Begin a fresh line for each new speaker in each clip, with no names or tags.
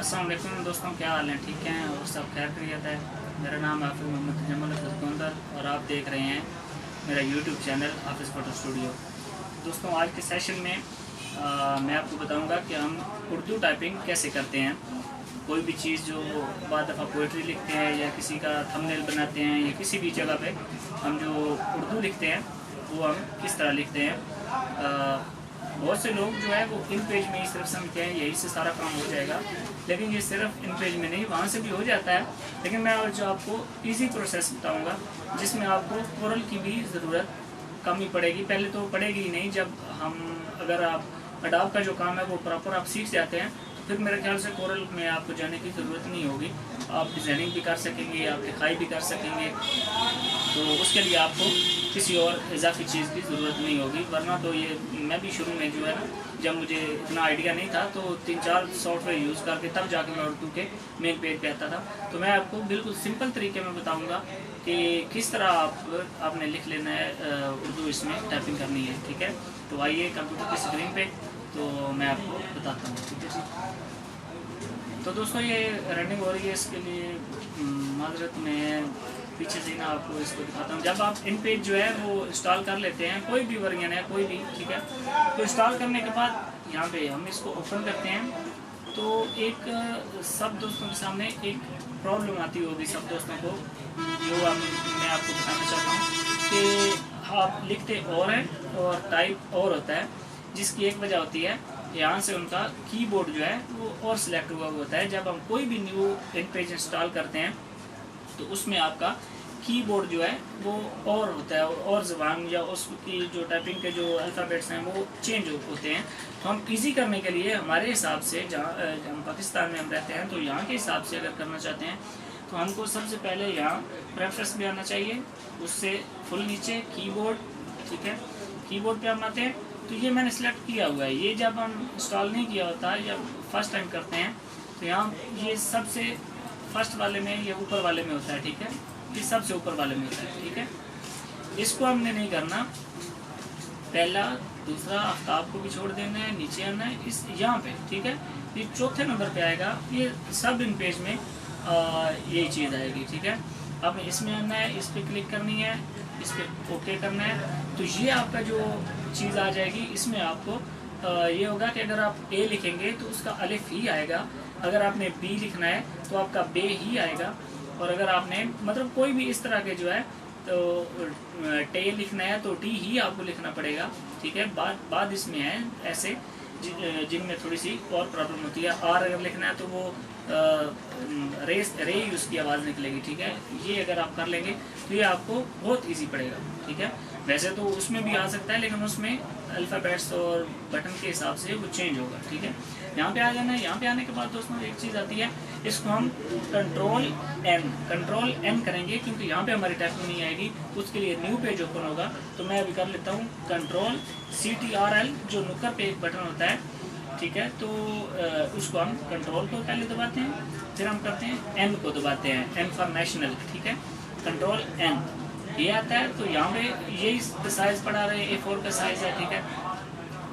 अस्सलाम वालेकुम दोस्तों, क्या हाल है? ठीक हैं और सब खैर खैरियत है। मेरा नाम हाफिज़ मोहम्मद तजम्मुल गोंदर और आप देख रहे हैं मेरा यूट्यूब चैनल हाफिज़ फ़ोटो स्टूडियो। दोस्तों, आज के सेशन में मैं आपको बताऊंगा कि हम उर्दू टाइपिंग कैसे करते हैं। कोई भी चीज़ जो बाद दफ़ा पोइट्री लिखते हैं या किसी का थंबनेल बनाते हैं या किसी भी जगह पे हम जो उर्दू लिखते हैं वो हम किस तरह लिखते हैं। बहुत से लोग जो है वो इन पेज में ही सिर्फ समझते हैं यही से सारा काम हो जाएगा, लेकिन ये सिर्फ इन पेज में नहीं, वहाँ से भी हो जाता है। लेकिन मैं आज जो आपको इजी प्रोसेस बताऊंगा जिसमें आपको कोरल की भी ज़रूरत कम ही पड़ेगी। पहले तो पड़ेगी ही नहीं, जब अगर आप अडाब का जो काम है वो प्रॉपर आप सीख जाते हैं तो फिर मेरे ख्याल से कोरल में आपको जाने की ज़रूरत नहीं होगी। आप डिज़ाइनिंग भी कर सकेंगे, आप लिखाई भी कर सकेंगे, तो उसके लिए आपको किसी और इजाफी चीज़ की ज़रूरत नहीं होगी। वरना तो ये मैं भी शुरू में जो है ना, जब मुझे इतना आइडिया नहीं था तो 3-4 सॉफ्टवेयर यूज़ करके तब जाके मैं उर्दू के मेन पेज पे आता था। तो मैं आपको बिल्कुल सिंपल तरीके में बताऊंगा कि किस तरह आपने लिख लेना है, उर्दू इसमें टाइपिंग करनी है। ठीक है, तो आइए कंप्यूटर की स्क्रीन पे तो मैं आपको बताता हूँ। ठीक है, तो दोस्तों ये रनिंग हो रही है, इसके लिए माजरत में पीछे से ना आपको इसको दिखाता हूँ। जब आप इन पेज जो है वो इंस्टॉल कर लेते हैं, कोई भी वर्जन है कोई भी, ठीक है, तो इंस्टॉल करने के बाद यहाँ पे हम इसको ओपन करते हैं तो एक सब दोस्तों के सामने एक प्रॉब्लम आती होगी, सब दोस्तों को, जो मैं आपको बताना चाहता हूँ कि आप लिखते और हैं और टाइप और होता है, जिसकी एक वजह होती है यहाँ से उनका कीबोर्ड जो है वो और सिलेक्ट हुआ होता है। जब हम कोई भी न्यू इन पेज इंस्टॉल करते हैं तो उसमें आपका कीबोर्ड जो है वो और होता है, और ज़बान या उसकी जो टाइपिंग के जो अल्फ़ाबेट्स हैं वो चेंज होते हैं। तो हम इजी करने के लिए हमारे हिसाब से, जहाँ हम पाकिस्तान में हम रहते हैं तो यहाँ के हिसाब से अगर करना चाहते हैं तो हमको सबसे पहले यहाँ प्रेफरेंस में आना चाहिए, उससे फुल नीचे कीबोर्ड। ठीक है, कीबोर्ड पे हम आते हैं तो ये मैंने सेलेक्ट किया हुआ है। ये जब हम इंस्टॉल नहीं किया होता है, जब फर्स्ट टाइम करते हैं तो यहाँ ये सबसे फर्स्ट वाले में, ये ऊपर वाले में होता है। ठीक है, ये सबसे ऊपर वाले में होता है। ठीक है, इसको हमने नहीं करना, पहला दूसरा आफ्ताब को भी छोड़ देना है, नीचे आना है इस यहाँ पे। ठीक है, ये चौथे नंबर पे आएगा, ये सब इन पेज में यही चीज़ आएगी। ठीक है, आपने इसमें आना है, इस पर क्लिक करनी है, इस पर ओके करना है, तो ये आपका जो चीज़ आ जाएगी। इसमें आपको ये होगा कि अगर आप ए लिखेंगे तो उसका अलिफ ही आएगा, अगर आपने बी लिखना है तो आपका बे ही आएगा, और अगर आपने मतलब कोई भी इस तरह के जो है तो टे लिखना है तो टी ही आपको लिखना पड़ेगा। ठीक है, बाद इसमें है ऐसे जिनमें थोड़ी सी और प्रॉब्लम होती है। आर अगर लिखना है तो वो रे उसकी आवाज़ निकलेगी। ठीक है, ये अगर आप कर लेंगे तो ये आपको बहुत इजी पड़ेगा। ठीक है, वैसे तो उसमें भी आ सकता है लेकिन उसमें अल्फ़ाबेट्स और बटन के हिसाब से वो चेंज होगा। ठीक है, यहाँ पे आ जाना है। यहाँ पे आने के बाद दोस्तों एक चीज़ आती है, इसको हम कंट्रोल एन करेंगे, क्योंकि यहाँ पे हमारी टाइपिंग नहीं आएगी। उसके लिए न्यू पेज ओपन होगा, तो मैं अभी कर लेता हूँ कंट्रोल CTRL, जो नुक्कर पे एक बटन होता है। ठीक है, तो उसको हम कंट्रोल को पहले दबाते हैं, फिर हम करते हैं एन को दबाते हैं, एन फॉर नेशनल। ठीक है, कंट्रोल एन, ये आता है। तो यहाँ पे यही साइज़ पड़ा रहे, A4 का साइज़ है। ठीक है,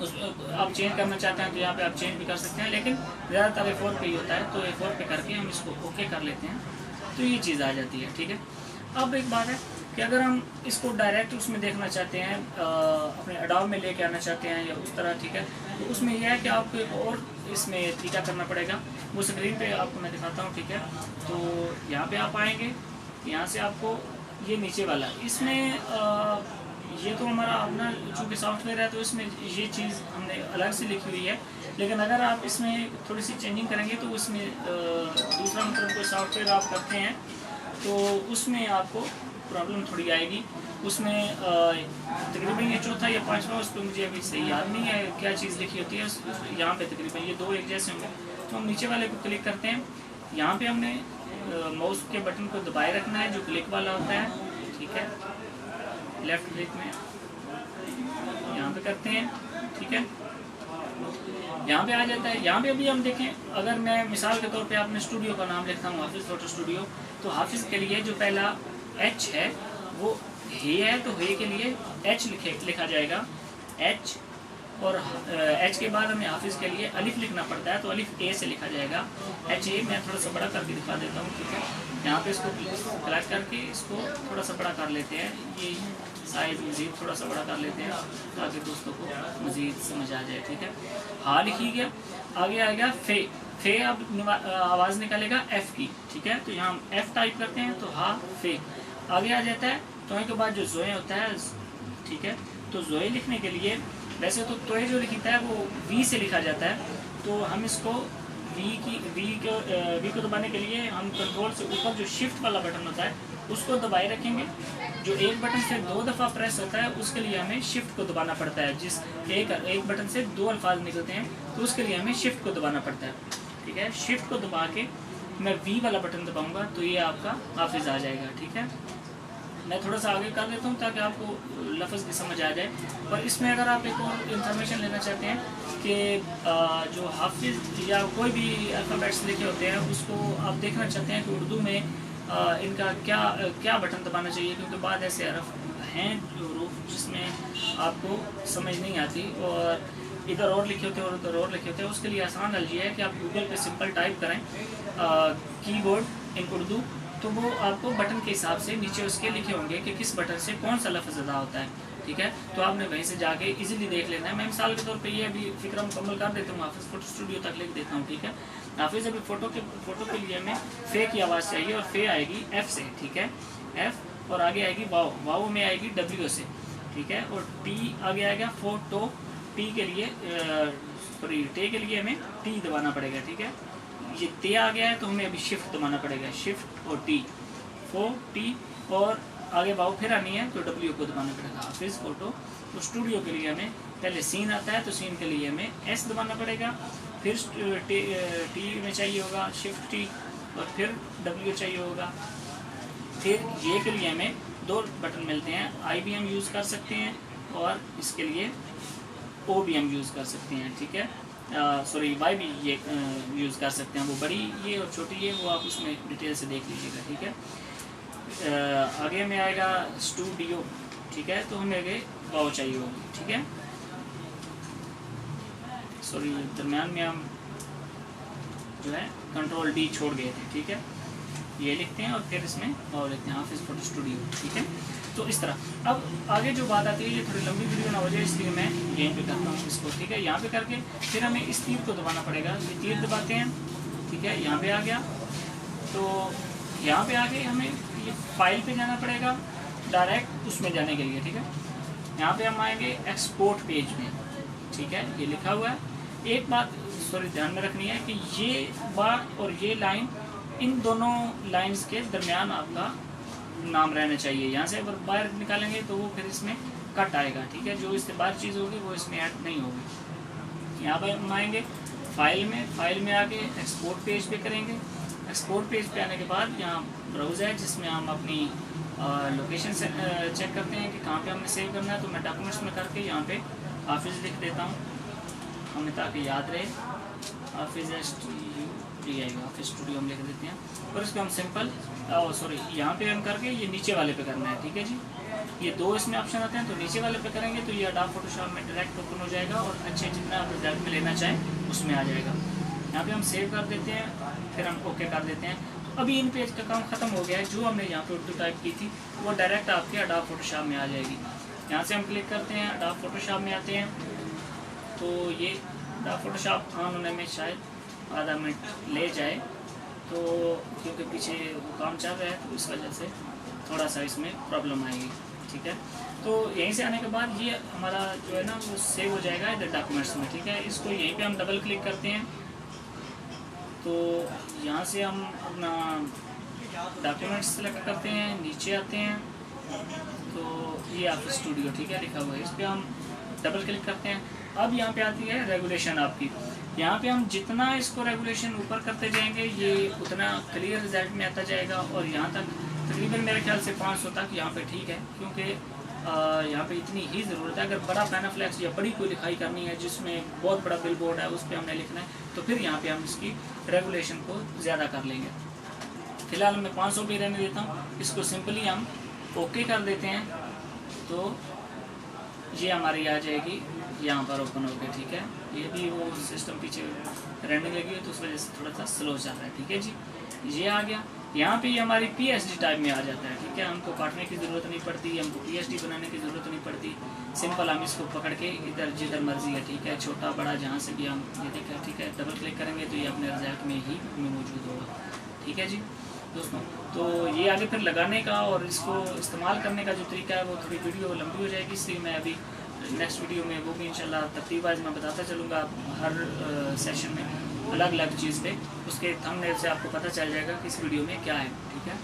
उस आप चेंज करना चाहते हैं तो यहाँ पे आप चेंज भी कर सकते हैं, लेकिन ज़्यादातर A4 पे ही होता है, तो A4 पे करके हम इसको ओके कर लेते हैं तो ये चीज़ आ जाती है। ठीक है, अब एक बात है कि अगर हम इसको डायरेक्ट उसमें देखना चाहते हैं, अपने अडाब में लेके आना चाहते हैं या उस तरह, ठीक है, तो उसमें यह है कि आपको एक और इसमें तरीका करना पड़ेगा, वो स्क्रीन पे आपको मैं दिखाता हूँ। ठीक है, तो यहाँ पे आप आएंगे, यहाँ से आपको ये नीचे वाला, इसमें ये तो हमारा अपना चूँकि सॉफ्टवेयर है तो इसमें ये चीज़ हमने अलग से लिखी हुई है, लेकिन अगर आप इसमें थोड़ी सी चेंजिंग करेंगे तो उसमें दूसरा मतलब कोई सॉफ्टवेयर आप करते हैं तो उसमें आपको प्रॉब्लम थोड़ी आएगी। उसमें तकरीबन ये चौथा या पांचवा, उस पर मुझे अभी सही याद नहीं है क्या चीज़ लिखी होती है। यहाँ पे तकरीबन ये दो एक जैसे होंगे, तो हम नीचे वाले को क्लिक करते हैं। यहाँ पे हमने माउस के बटन को दबाए रखना है, जो क्लिक वाला होता है। ठीक है, लेफ्ट क्लिक में यहाँ पे करते हैं। ठीक है, यहाँ पे आ जाता है। यहाँ पे अभी हम देखें, अगर मैं मिसाल के तौर पे अपने स्टूडियो का नाम लिखता हूँ हाफिज़ फ़ोटो स्टूडियो, तो हाफिज़ के लिए जो पहला H है वो हे है, तो हे के लिए H लिखा जाएगा, H और एच के बाद हमें हाफिज़ के लिए अलिफ लिखना पड़ता है, तो अलिफ ए से लिखा जाएगा HA। मैं थोड़ा सा बड़ा करके दिखा देता हूँ, ठीक है। यहाँ पे इसको कलेक्ट करके इसको थोड़ा सा बड़ा कर लेते हैं, ये साइज़ मज़ीद थोड़ा सा बड़ा कर लेते हैं ताकि दोस्तों को मज़ीद समझ आ जाए, ठीक है। हा लिखी गया, आगे आएगा फे। फे अब आवाज़ निकालेगा एफ़ की, ठीक है। तो यहाँ हम एफ़ टाइप करते हैं तो हा फे। आगे आ जाता है तोए के बाद जो जोए होता है, ठीक है। तो जोए लिखने के लिए वैसे तो तोए जो लिखता है वो वी से लिखा जाता है, तो हम इसको वी को दबाने के लिए हम कंट्रोल से ऊपर जो शिफ्ट वाला बटन होता है उसको दबाए रखेंगे। जो एक बटन से 2 दफ़ा प्रेस होता है उसके लिए हमें शिफ्ट को दबाना पड़ता है। जिस एक बटन से 2 अल्फाज निकलते हैं तो उसके लिए हमें शिफ्ट को दबाना पड़ता है, ठीक है। शिफ्ट को दबा के मैं वी वाला बटन दबाऊंगा तो ये आपका हाफिज़ आ जाएगा, ठीक है। मैं थोड़ा सा आगे कर देता हूँ ताकि आपको लफ्ज़ की समझ आ जाए। और इसमें अगर आप एक और इंफॉर्मेशन लेना चाहते हैं कि जो हाफिज़ या कोई भी अल्फ़ाबेट्स लिखे होते हैं उसको आप देखना चाहते हैं कि उर्दू में इनका क्या बटन दबाना चाहिए, क्योंकि बाद ऐसे हरफ हैं जो हरूफ जिसमें आपको समझ नहीं आती और इधर और लिखे होते हैं और उधर और लिखे होते हैं। उसके लिए आसान हल ये है कि आप गूगल पे सिंपल टाइप करें कीबोर्ड इन उर्दू, तो वो आपको बटन के हिसाब से नीचे उसके लिखे होंगे कि किस बटन से कौन सा लफ्ज़ अदा होता है, ठीक है। तो आपने वहीं से जाके इजीली देख लेना है। मैं मिसाल के तौर पे ये अभी फिक्र मुकम्मल कर देता हूँ, हाफिज़ फ़ोटो स्टूडियो तक लिख देता हूँ, ठीक है। हाफिज़ अभी फ़ोटो के लिए हमें फ़े की आवाज़ चाहिए और फ़े आएगी एफ़ से, ठीक है। एफ़ और आगे आएगी वाओ, वाओ में आएगी W से, ठीक है। और टी आगे आएगा फोटो, टी के लिए सॉरी टे के लिए हमें टी दबाना पड़ेगा, ठीक है। ये ते आ गया है तो हमें अभी शिफ्ट दबाना पड़ेगा, शिफ्ट और टी, फो टी और आगे वाओ फिर आनी है तो W को दबाना पड़ेगा, हाफिज़ फ़ोटो। तो स्टूडियो के लिए हमें पहले सीन आता है तो सीन के लिए हमें S दबाना पड़ेगा, फिर टी में चाहिए होगा शिफ्ट टी और फिर W चाहिए होगा। फिर ये के लिए हमें 2 बटन मिलते हैं, I भी हम यूज़ कर सकते हैं और इसके लिए O भी हम यूज़ कर सकते हैं, ठीक है। सॉरी वाई भी ये यूज़ कर सकते हैं, वो बड़ी ये और छोटी ये वो आप उसमें डिटेल से देख लीजिएगा, ठीक है। आगे में आएगा स्टूडियो, ठीक है। तो हमें आगे वाओ चाहिए होगी, ठीक है। सॉरी दरम्यान में हम जो है कंट्रोल D छोड़ गए थे, ठीक है। ये लिखते हैं और फिर इसमें वाओ लिखते हैं, हाफिज़ फ़ोटो स्टूडियो, ठीक है। तो इस तरह अब आगे जो बात आती है ये थोड़ी लंबी वीडियो ना हो जाए इसलिए मैं यहीं पे करता हूँ इसको, ठीक है। यहाँ पे करके फिर हमें इस तीर को दबाना पड़ेगा, ये तीर दबाते हैं, ठीक है। यहाँ पे आ गया तो यहाँ पे आके हमें ये फाइल पे जाना पड़ेगा डायरेक्ट उसमें जाने के लिए, ठीक है। यहाँ पे हम आएंगे एक्सपोर्ट पेज में, ठीक है। ये लिखा हुआ है। एक बात सॉरी ध्यान में रखनी है कि ये बार और ये लाइन, इन दोनों लाइंस के दरमियान आपका नाम रहना चाहिए। यहाँ से अगर बाहर निकालेंगे तो वो फिर इसमें कट आएगा, ठीक है। जो इससे बाहर चीज़ होगी वो इसमें ऐड नहीं होगी। यहाँ पर हम आएंगे फाइल में आके एक्सपोर्ट पेज पे करेंगे। एक्सपोर्ट पेज पे आने के बाद यहाँ ब्राउज़ है जिसमें हम अपनी लोकेशन से चेक करते हैं कि कहाँ पे हमने सेव करना है। तो मैं डॉक्यूमेंट्स में करके यहाँ पे हाफिज़ लिख देता हूँ हमें ताकि याद रहे। हाफिज़ हाफिज़ स्टूडियो हम लिख देते हैं और इसको हम सिंपल सॉरी यहाँ पे हम करके ये नीचे वाले पे करना है, ठीक है जी। ये 2 इसमें ऑप्शन आते हैं तो नीचे वाले पे करेंगे तो ये अडोब फोटोशॉप में डायरेक्ट ओपन हो जाएगा और अच्छे जितना आप रिजल्ट में लेना चाहें उसमें आ जाएगा। यहाँ पे हम सेव कर देते हैं, फिर हम ओके कर देते हैं। तो अभी इन पेज का काम ख़त्म हो गया है। जो हमने यहाँ पे उर्दू टाइप की थी वो डायरेक्ट आपके अडोब फोटोशॉप में आ जाएगी। यहाँ से हम क्लिक करते हैं, अडोब फोटोशॉप में आते हैं तो ये अडोब फोटोशॉप ऑन होने में शायद आधा मिनट ले जाए, तो क्योंकि पीछे वो काम चल रहा है तो इस वजह से थोड़ा सा इसमें प्रॉब्लम आएगी, ठीक है। तो यहीं से आने के बाद ये हमारा जो है ना वो सेव हो जाएगा इधर डॉक्यूमेंट्स में, ठीक है। इसको यहीं पे हम डबल क्लिक करते हैं तो यहाँ से हम अपना डॉक्यूमेंट्स सेलेक्ट करते हैं, नीचे आते हैं तो ये ऑफिस स्टूडियो, ठीक है, लिखा हुआ है। इस पर हम डबल क्लिक करते हैं। अब यहाँ पे आती है रेगुलेशन आपकी। यहाँ पे हम जितना इसको रेगुलेशन ऊपर करते जाएंगे ये उतना क्लियर रिजल्ट में आता जाएगा और यहाँ तक तकरीबन मेरे ख्याल से 500 तक यहाँ पे ठीक है, क्योंकि यहाँ पे इतनी ही ज़रूरत है। अगर बड़ा पैनाफ्लेक्स या बड़ी कोई लिखाई करनी है जिसमें बहुत बड़ा बिल बोर्ड है उस पर हमने लिखना है तो फिर यहाँ पे हम इसकी रेगुलेशन को ज़्यादा कर लेंगे। फ़िलहाल मैं 500 पे रहने देता हूँ। इसको सिंपली हम ओके कर देते हैं तो ये हमारी आ जाएगी यहाँ पर ओपन हो गया, ठीक है। ये भी वो सिस्टम पीछे रैंडम लगी है तो उस वजह से थोड़ा सा स्लो चल रहा है, ठीक है जी। ये आ गया, यहाँ पे ये हमारी PSD टाइप में आ जाता है, ठीक है। हमको काटने की ज़रूरत नहीं पड़ती, हमको PSD बनाने की ज़रूरत नहीं पड़ती। सिंपल हम इसको पकड़ के इधर जिधर मर्जी है, ठीक है, छोटा बड़ा जहाँ से भी हम ये देखें, ठीक है। डबल क्लिक करेंगे तो ये अपने रिजल्ट में ही मौजूद होगा, ठीक है जी दोस्तों। तो ये आगे फिर लगाने का और इसको इस्तेमाल करने का जो तरीका है वो थोड़ी वीडियो लंबी हो जाएगी, इसलिए मैं अभी नेक्स्ट वीडियो में वो भी इंशाल्लाह तरतीब वाइज मैं बताता चलूँगा हर सेशन में अलग अलग चीज़ पे। उसके थंबनेल से आपको पता चल जाएगा कि इस वीडियो में क्या है, ठीक है।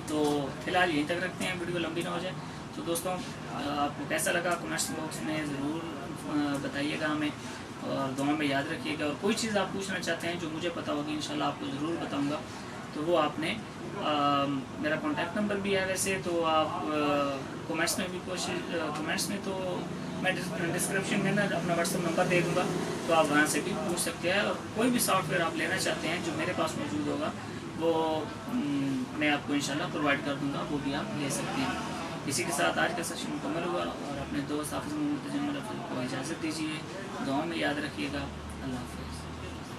तो फिलहाल यहीं तक रखते हैं, वीडियो लंबी ना हो जाए। तो दोस्तों आपको कैसा लगा कमेंट्स बॉक्स में ज़रूर बताइएगा हमें, और दुआ में याद रखिएगा। और कोई चीज़ आप पूछना चाहते हैं जो मुझे पता होगी इंशाल्लाह आपको ज़रूर बताऊँगा, तो वो आपने मेरा कॉन्टैक्ट नंबर भी है वैसे, तो आप कमेंट्स में भी कमेंट्स में तो मैं डिस्क्रिप्शन में ना अपना व्हाट्सएप नंबर दे दूँगा, तो आप वहाँ से भी पूछ सकते हैं। और कोई भी सॉफ्टवेयर आप लेना चाहते हैं जो मेरे पास मौजूद होगा वो मैं आपको इंशाल्लाह प्रोवाइड कर दूँगा, वो भी आप ले सकते हैं। इसी के साथ आज का सेशन मुकम्मल हुआ और अपने दोस्त हाफिज़ मोहम्मद जमल को इजाज़त दीजिए। दुआ में याद रखिएगा। अल्लाह हाफ़िज़।